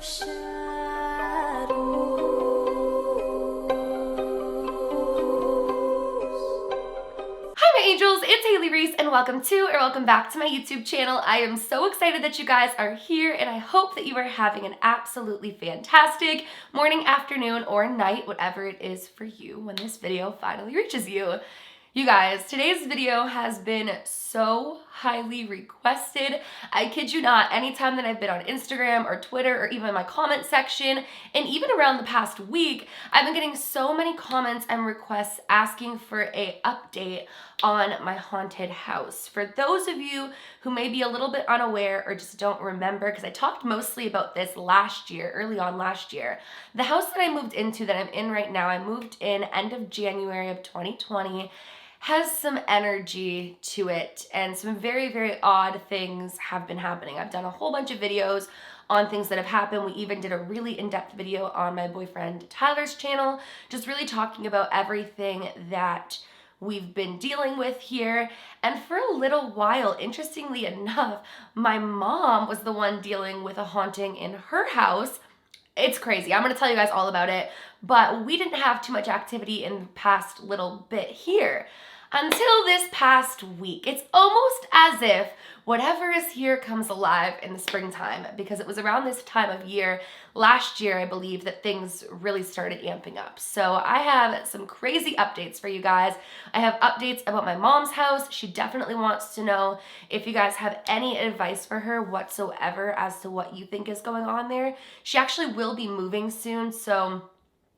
Angels, it's Hailey Reese and welcome to or welcome back to my YouTube channel. I am so excited that you guys are here and I hope that you are having an absolutely fantastic morning, afternoon, or night, whatever it is for you when this video finally reaches you. You guys, today's video has been so highly requested. I kid you not, anytime that I've been on Instagram or Twitter or even my comment section, and even around the past week, I've been getting so many comments and requests asking for an update on my haunted house. For those of you who may be a little bit unaware or just don't remember, because I talked mostly about this last year, early on last year, the house that I moved into that I'm in right now, I moved in end of January of 2020, has some energy to it and some very, very odd things have been happening. I've done a whole bunch of videos on things that have happened. We even did a really in-depth video on my boyfriend Tyler's channel, just really talking about everything that we've been dealing with here. And for a little while, interestingly enough, my mom was the one dealing with a haunting in her house. It's crazy. I'm going to tell you guys all about it, but we didn't have too much activity in the past little bit here until this past week. It's almost as if whatever is here comes alive in the springtime, because it was around this time of year last year, I believe, that things really started amping up. So I have some crazy updates for you guys. I have updates about my mom's house. She definitely wants to know if you guys have any advice for her whatsoever as to what you think is going on there. She actually will be moving soon, so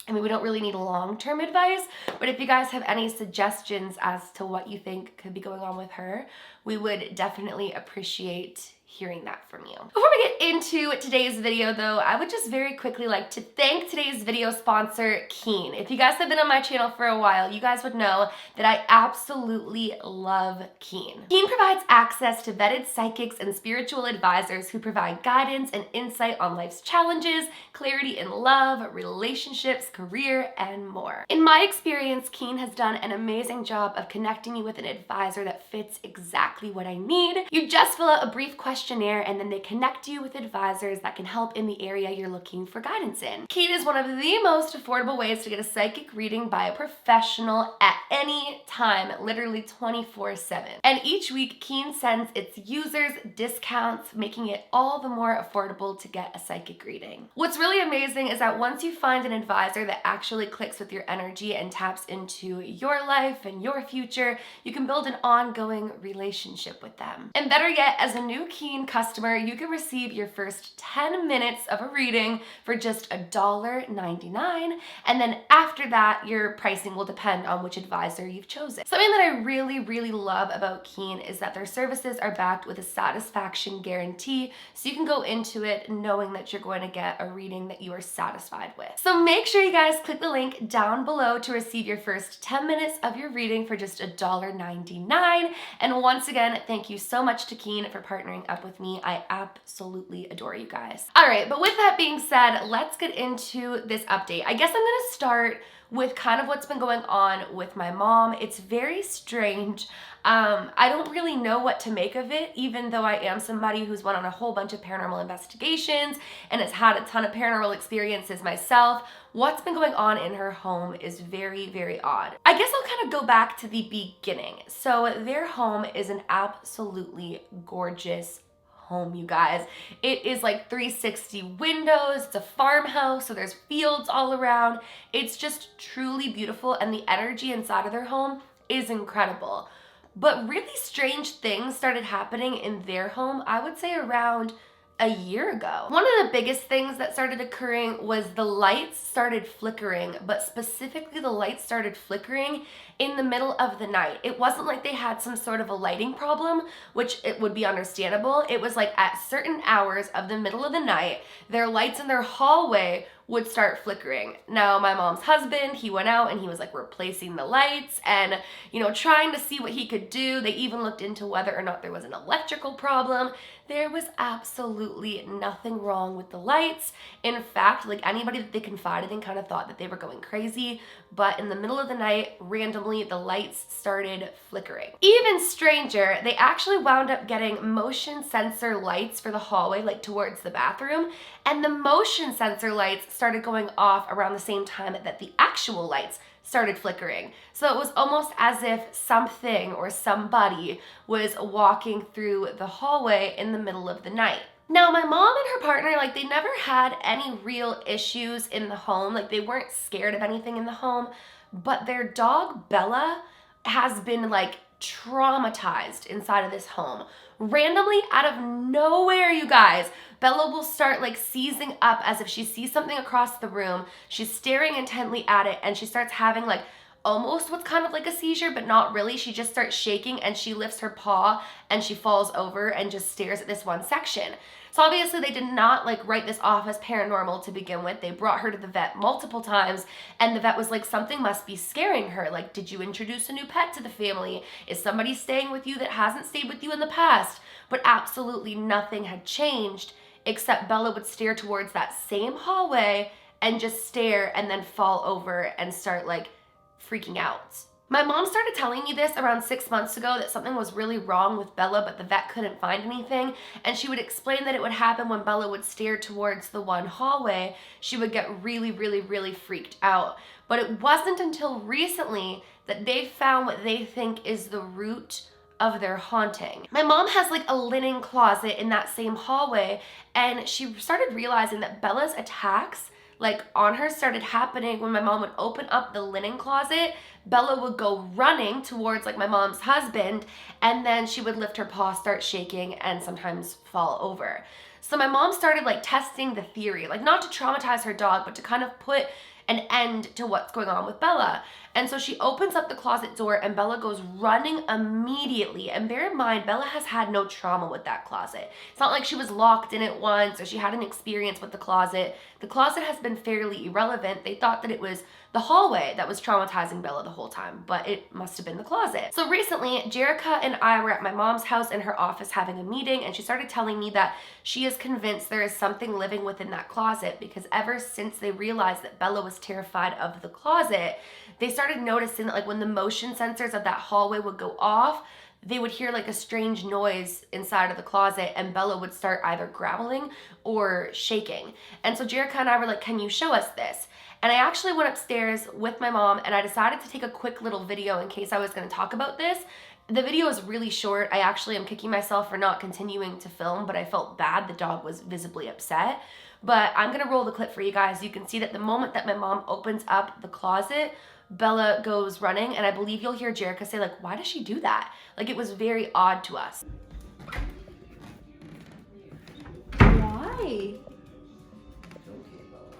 I mean, we don't really need long-term advice, but if you guys have any suggestions as to what you think could be going on with her, we would definitely appreciate hearing that from you. Before we get into today's video though, I would just very quickly like to thank today's video sponsor, Keen. If you guys have been on my channel for a while, you guys would know that I absolutely love Keen. Keen provides access to vetted psychics and spiritual advisors who provide guidance and insight on life's challenges, clarity in love, relationships, career, and more. In my experience, Keen has done an amazing job of connecting me with an advisor that fits exactly what I need. You just fill out a brief questionnaire and then they connect you with advisors that can help in the area you're looking for guidance in. Keen is one of the most affordable ways to get a psychic reading by a professional at any time, literally 24/7. And each week, Keen sends its users discounts, making it all the more affordable to get a psychic reading. What's really amazing is that once you find an advisor that actually clicks with your energy and taps into your life and your future, you can build an ongoing relationship with them. And better yet, as a new Keen customer, you can receive your first 10 minutes of a reading for just $1.99, and then after that, your pricing will depend on which advisor you've chosen. Something that I really, really love about Keen is that their services are backed with a satisfaction guarantee, so you can go into it knowing that you're going to get a reading that you are satisfied with. So make sure you guys click the link down below to receive your first 10 minutes of your reading for just $1.99. And once again, thank you so much to Keen for partnering up with me. I absolutely adore you guys. All right, but with that being said, let's get into this update. I guess I'm gonna start with kind of what's been going on with my mom. It's very strange. I don't really know what to make of it, even though I am somebody who's went on a whole bunch of paranormal investigations and has had a ton of paranormal experiences myself. What's been going on in her home is very, very odd. I guess I'll kind of go back to the beginning. So their home is an absolutely gorgeous home, you guys. It is like 360 windows. It's a farmhouse, so there's fields all around. It's just truly beautiful, and the energy inside of their home is incredible. But really strange things started happening in their home, I would say around a year ago. One of the biggest things that started occurring was the lights started flickering, but specifically the lights started flickering in the middle of the night. It wasn't like they had some sort of a lighting problem, which it would be understandable. It was like at certain hours of the middle of the night, their lights in their hallway would start flickering. Now, my mom's husband, he went out and he was like replacing the lights and, you know, trying to see what he could do. They even looked into whether or not there was an electrical problem. There was absolutely nothing wrong with the lights. In fact, like anybody that they confided in kind of thought that they were going crazy, but in the middle of the night, randomly, the lights started flickering. Even stranger, they actually wound up getting motion sensor lights for the hallway, like towards the bathroom, and the motion sensor lights started going off around the same time that the actual lights started flickering. So it was almost as if something or somebody was walking through the hallway in the middle of the night. Now, my mom and her partner, like, they never had any real issues in the home. Like, they weren't scared of anything in the home, but their dog, Bella, has been, like, traumatized inside of this home. Randomly, out of nowhere, you guys, Bella will start like seizing up as if she sees something across the room. She's staring intently at it, and she starts having like almost what's kind of like a seizure, but not really. She just starts shaking, and she lifts her paw and she falls over and just stares at this one section. So obviously they did not like write this off as paranormal to begin with. They brought her to the vet multiple times, and the vet was like, something must be scaring her. Like, did you introduce a new pet to the family? Is somebody staying with you that hasn't stayed with you in the past? But absolutely nothing had changed, except Bella would stare towards that same hallway and just stare and then fall over and start like freaking out. My mom started telling me this around 6 months ago, that something was really wrong with Bella, but the vet couldn't find anything. And she would explain that it would happen when Bella would stare towards the one hallway. She would get really, really, really freaked out. But it wasn't until recently that they found what they think is the root of their haunting. My mom has like a linen closet in that same hallway, and she started realizing that Bella's attacks like on her started happening when my mom would open up the linen closet. Bella would go running towards like my mom's husband, and then she would lift her paw, start shaking, and sometimes fall over. So my mom started like testing the theory, like not to traumatize her dog, but to kind of put an end to what's going on with Bella. And so she opens up the closet door, and Bella goes running immediately. And bear in mind, Bella has had no trauma with that closet. It's not like she was locked in it once or she had an experience with the closet. The closet has been fairly irrelevant. They thought that it was the hallway that was traumatizing Bella the whole time, but it must have been the closet. So recently, Jerica and I were at my mom's house in her office having a meeting, and she started telling me that she is convinced there is something living within that closet, because ever since they realized that Bella was terrified of the closet, they started noticing that like when the motion sensors of that hallway would go off, they would hear like a strange noise inside of the closet, and Bella would start either growling or shaking. And so Jerica and I were like, can you show us this? And I actually went upstairs with my mom, and I decided to take a quick little video in case I was going to talk about this. The video is really short. I actually am kicking myself for not continuing to film, but I felt bad. The dog was visibly upset. But I'm going to roll the clip for you guys. You can see that the moment that my mom opens up the closet, Bella goes running, and I believe you'll hear Jerica say like, why does she do that? Like, it was very odd to us. Why?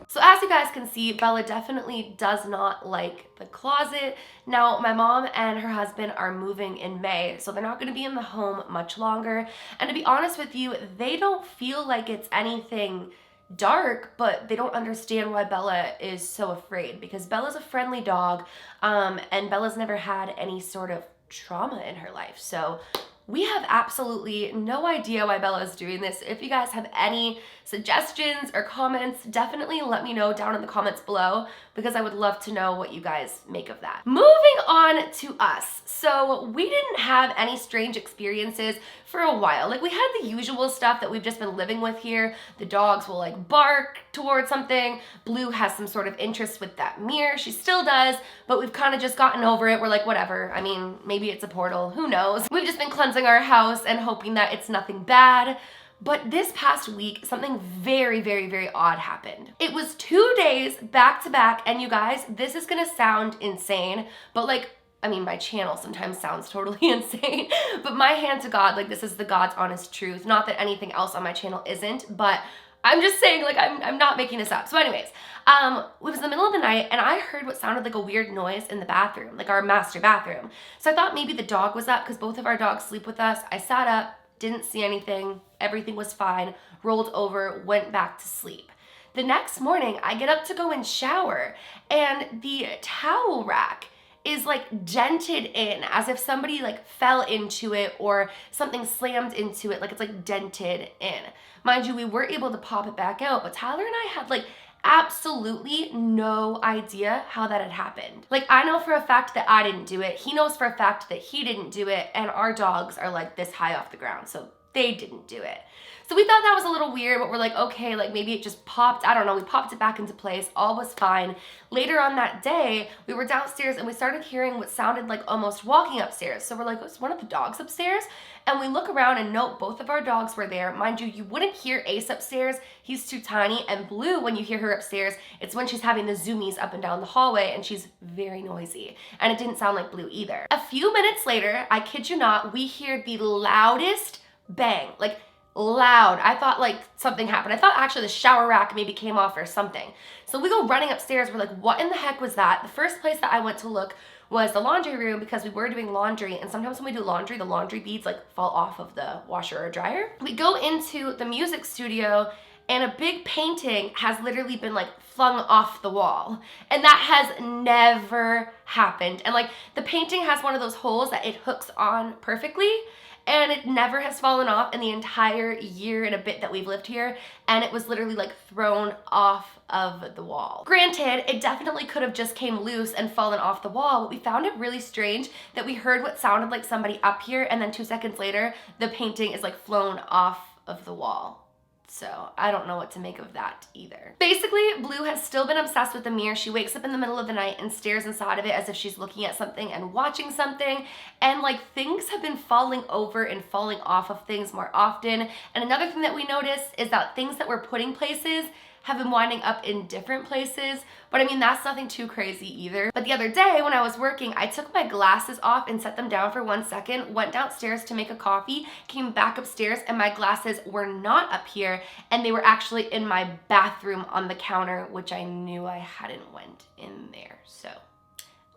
So as you guys can see, Bella definitely does not like the closet. Now, my mom and her husband are moving in May, so they're not going to be in the home much longer. And to be honest with you, they don't feel like it's anything dark, but they don't understand why Bella is so afraid, because Bella's a friendly dog, and Bella's never had any sort of trauma in her life. So we have absolutely no idea why Bella is doing this. If you guys have any suggestions or comments, definitely let me know down in the comments below, because I would love to know what you guys make of that. Moving on to us. So we didn't have any strange experiences for a while. Like, we had the usual stuff that we've just been living with here. The dogs will like bark towards something. Blue has some sort of interest with that mirror. She still does, but we've kind of just gotten over it. We're like, whatever. I mean, maybe it's a portal. Who knows? We've just been cleansing our house and hoping that it's nothing bad. But this past week, something very, very, very odd happened. It was 2 days back to back, and you guys, this is gonna sound insane, but like, I mean, my channel sometimes sounds totally insane, but my hand to God, like, this is the God's honest truth. Not that anything else on my channel isn't, but I'm just saying, like, I'm not making this up. So anyways, it was the middle of the night, and I heard what sounded like a weird noise in the bathroom, like our master bathroom. So I thought maybe the dog was up, because both of our dogs sleep with us. I sat up, didn't see anything, everything was fine, rolled over, went back to sleep. The next morning, I get up to go and shower, and the towel rack is like dented in, as if somebody like fell into it or something slammed into it, like it's like dented in. Mind you, we were able to pop it back out, but Tyler and I had like absolutely no idea how that had happened. Like, I know for a fact that I didn't do it. He knows for a fact that he didn't do it, and our dogs are like this high off the ground, so they didn't do it. So we thought that was a little weird, but we're like, okay, like maybe it just popped. I don't know. We popped it back into place. All was fine. Later on that day, we were downstairs and we started hearing what sounded like almost walking upstairs. So we're like, it's one of the dogs upstairs. And we look around and note both of our dogs were there. Mind you, you wouldn't hear Ace upstairs. He's too tiny. And Blue, when you hear her upstairs, it's when she's having the zoomies up and down the hallway, and she's very noisy. And it didn't sound like Blue either. A few minutes later, I kid you not, we hear the loudest bang, like loud. I thought like something happened. I thought actually the shower rack maybe came off or something. So we go running upstairs. We're like, what in the heck was that? The first place that I went to look was the laundry room, because we were doing laundry, and sometimes when we do laundry, the laundry beads like fall off of the washer or dryer. We go into the music studio, and a big painting has literally been like flung off the wall. And that has never happened. And like the painting has one of those holes that it hooks on perfectly, and it never has fallen off in the entire year and a bit that we've lived here, and it was literally like thrown off of the wall. Granted, it definitely could have just came loose and fallen off the wall, but we found it really strange that we heard what sounded like somebody up here, and then 2 seconds later, the painting is like flown off of the wall. So I don't know what to make of that either. Basically, Blue has still been obsessed with the mirror. She wakes up in the middle of the night and stares inside of it as if she's looking at something and watching something. And like things have been falling over and falling off of things more often. And another thing that we noticed is that things that we're putting places have been winding up in different places. But I mean, that's nothing too crazy either. But the other day when I was working, I took my glasses off and set them down for 1 second, went downstairs to make a coffee, came back upstairs, and my glasses were not up here, and they were actually in my bathroom on the counter, which I knew I hadn't went in there. So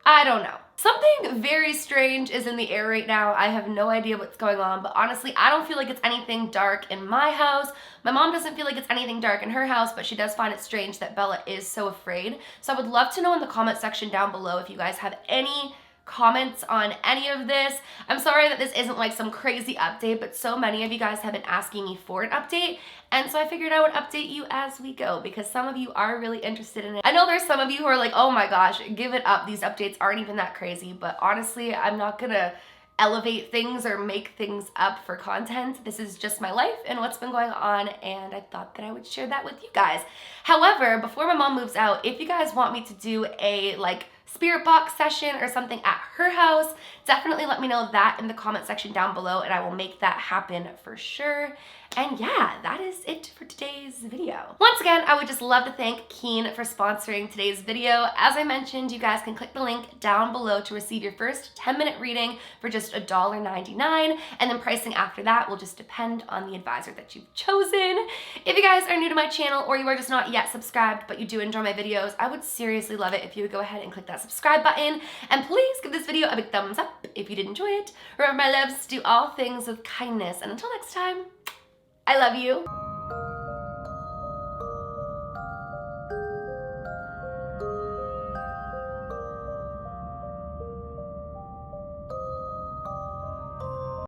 I don't know. Something very strange is in the air right now. I have no idea what's going on, but honestly, I don't feel like it's anything dark in my house. My mom doesn't feel like it's anything dark in her house, but she does find it strange that Bella is so afraid. So I would love to know in the comment section down below if you guys have any comments on any of this. I'm sorry that this isn't like some crazy update, but so many of you guys have been asking me for an update, and so I figured I would update you as we go, because some of you are really interested in it. I know there's some of you who are like, oh my gosh, give it up, these updates aren't even that crazy, but honestly, I'm not gonna elevate things or make things up for content. This is just my life and what's been going on, and I thought that I would share that with you guys. However, before my mom moves out, if you guys want me to do a like spirit box session or something at her house, definitely let me know that in the comment section down below, and I will make that happen for sure. And yeah, that is it for today's video. Once again, I would just love to thank Keen for sponsoring today's video. As I mentioned, you guys can click the link down below to receive your first 10-minute reading for just $1.99, and then pricing after that will just depend on the advisor that you've chosen. If you guys are new to my channel, or you are just not yet subscribed but you do enjoy my videos, I would seriously love it if you would go ahead and click that subscribe button, and please give this video a big thumbs up if you did enjoy it. Remember, my loves, do all things with kindness, and until next time, I love you.